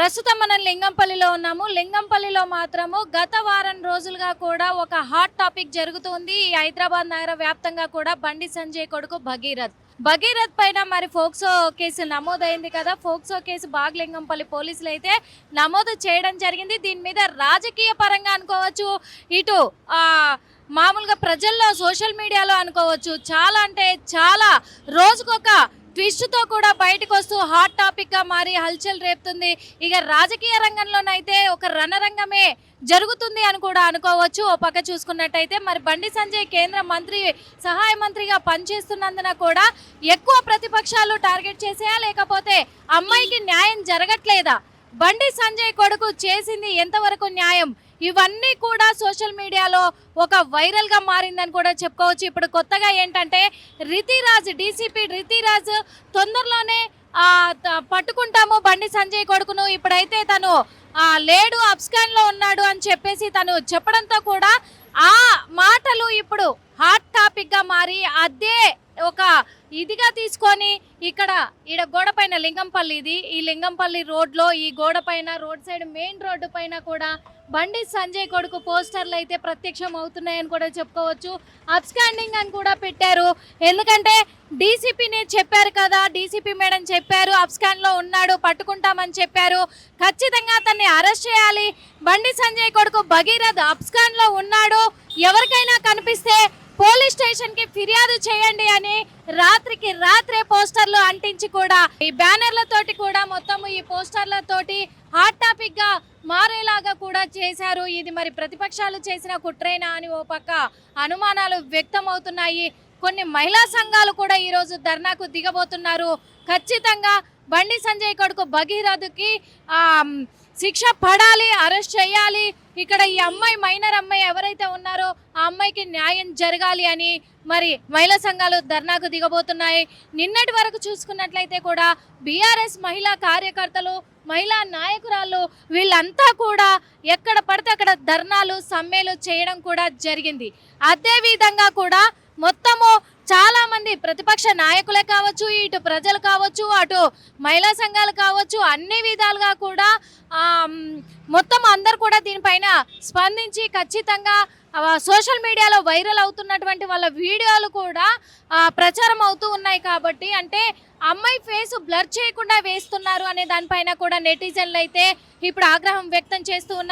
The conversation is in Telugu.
ప్రస్తుతం మనం లింగంపల్లిలో ఉన్నాము. లింగంపల్లిలో మాత్రము గత వారం రోజులుగా కూడా ఒక హాట్ టాపిక్ జరుగుతుంది. ఈ హైదరాబాద్ నగర వ్యాప్తంగా కూడా బండి సంజయ్ కొడుకు భగీరథ్ పైన మరి ఫోక్సో కేసు నమోదైంది కదా. ఫోక్సో కేసు బాగ్లింగంపల్లి పోలీసులు అయితే నమోదు చేయడం జరిగింది. దీని మీద రాజకీయ పరంగా అనుకోవచ్చు, ఇటు మామూలుగా ప్రజల్లో సోషల్ మీడియాలో అనుకోవచ్చు, చాలా అంటే చాలా రోజుకొక ట్విస్ట్తో కూడా బయటకు వస్తూ హాట్ టాపిక్గా మారి హల్చల్ రేపుతుంది. ఇక రాజకీయ రంగంలోనైతే ఒక రణరంగమే జరుగుతుంది అని కూడా అనుకోవచ్చు. ఓ పక్క చూసుకున్నట్టయితే మరి బండి సంజయ్ కేంద్ర మంత్రి సహాయ మంత్రిగా పనిచేస్తున్నందున కూడా ఎక్కువ ప్రతిపక్షాలు టార్గెట్ చేసేయా, లేకపోతే అమ్మాయికి న్యాయం జరగట్లేదా, బండి సంజయ్ కొడుకు చేసింది ఎంతవరకు న్యాయం, ఇవన్నీ కూడా సోషల్ మీడియాలో ఒక వైరల్గా మారిందని కూడా చెప్పుకోవచ్చు. ఇప్పుడు కొత్తగా ఏంటంటే డీసీపీ రితిరాజ్ తొందరలోనే పట్టుకుంటాము బండి సంజయ్ కొడుకును, ఇప్పుడైతే తను లేడు, అబ్స్కాన్లో ఉన్నాడు అని చెప్పేసి తను చెప్పడంతో కూడా ఆ మాటలు ఇప్పుడు హాట్ టాపిక్గా మారి అదే ఒక ఇదిగా తీసుకొని ఈడ గోడ పైన లింగంపల్లి, ఈ లింగంపల్లి రోడ్లో ఈ గోడ పైన రోడ్ సైడ్ మెయిన్ రోడ్డు పైన కూడా బండి సంజయ్ కొడుకు పోస్టర్లు అయితే ప్రత్యక్షం అవుతున్నాయని కూడా చెప్పుకోవచ్చు. అబ్స్కాండింగ్ అని కూడా పెట్టారు. ఎందుకంటే డీసీపీని చెప్పారు కదా, డీసీపీ మేడం చెప్పారు అబ్స్కాన్లో ఉన్నాడు, పట్టుకుంటామని చెప్పారు, ఖచ్చితంగా అతన్ని అరెస్ట్ చేయాలి, బండి సంజయ్ కొడుకు భగీరథ్ అబ్స్కాన్లో ఉన్నాడు, ఎవరికైనా కనిపిస్తే పోలీస్ స్టేషన్ కి ఫిర్యాదు చేయండి అని రాత్రికి రాత్రే పోస్టర్లు అంటించి కూడా ఈ బ్యానర్లతోటి కూడా మొత్తం ఈ పోస్టర్లతోటి హాట్ టాపిక్ గా మారేలాగా కూడా చేశారు. ఇది మరి ప్రతిపక్షాలు చేసిన కుట్రేనా అని ఓ పక్క అనుమానాలు వ్యక్తం అవుతున్నాయి. కొన్ని మహిళా సంఘాలు కూడా ఈరోజు ధర్నాకు దిగబోతున్నారు. ఖచ్చితంగా బండి సంజయ్ కొడుకు భగీరథ్కి శిక్ష పడాలి, అరెస్ట్ చేయాలి, ఇక్కడ ఈ అమ్మాయి మైనర్ అమ్మాయి ఎవరైతే ఉన్నారో ఆ అమ్మాయికి న్యాయం జరగాలి అని మరి మహిళా సంఘాలు ధర్నాకు దిగబోతున్నాయి. నిన్నటి వరకు చూసుకున్నట్లయితే కూడా బీఆర్ఎస్ మహిళా కార్యకర్తలు, మహిళా నాయకురాళ్ళు వీళ్ళంతా కూడా ఎక్కడ పడితే అక్కడ ధర్నాలు సమ్మెలు చేయడం కూడా జరిగింది. అదే విధంగా కూడా మొత్తము చాలా మంది ప్రతిపక్ష నాయకులే కావచ్చు, ఇటు ప్రజలు కావచ్చు, అటు మహిళా సంఘాలు కావచ్చు, అన్ని విధాలుగా కూడా మొత్తం అందరు కూడా దీనిపైన స్పందించి ఖచ్చితంగా సోషల్ మీడియాలో వైరల్ అవుతున్నటువంటి వాళ్ళ వీడియోలు కూడా ప్రచారం అవుతూ ఉన్నాయి. కాబట్టి అంటే అమ్మాయి ఫేస్ బ్లర్ చేయకుండా వేస్తున్నారు అనే దానిపైన కూడా నెటిజన్లు అయితే ఇప్పుడు ఆగ్రహం వ్యక్తం చేస్తూ ఉన్నారు.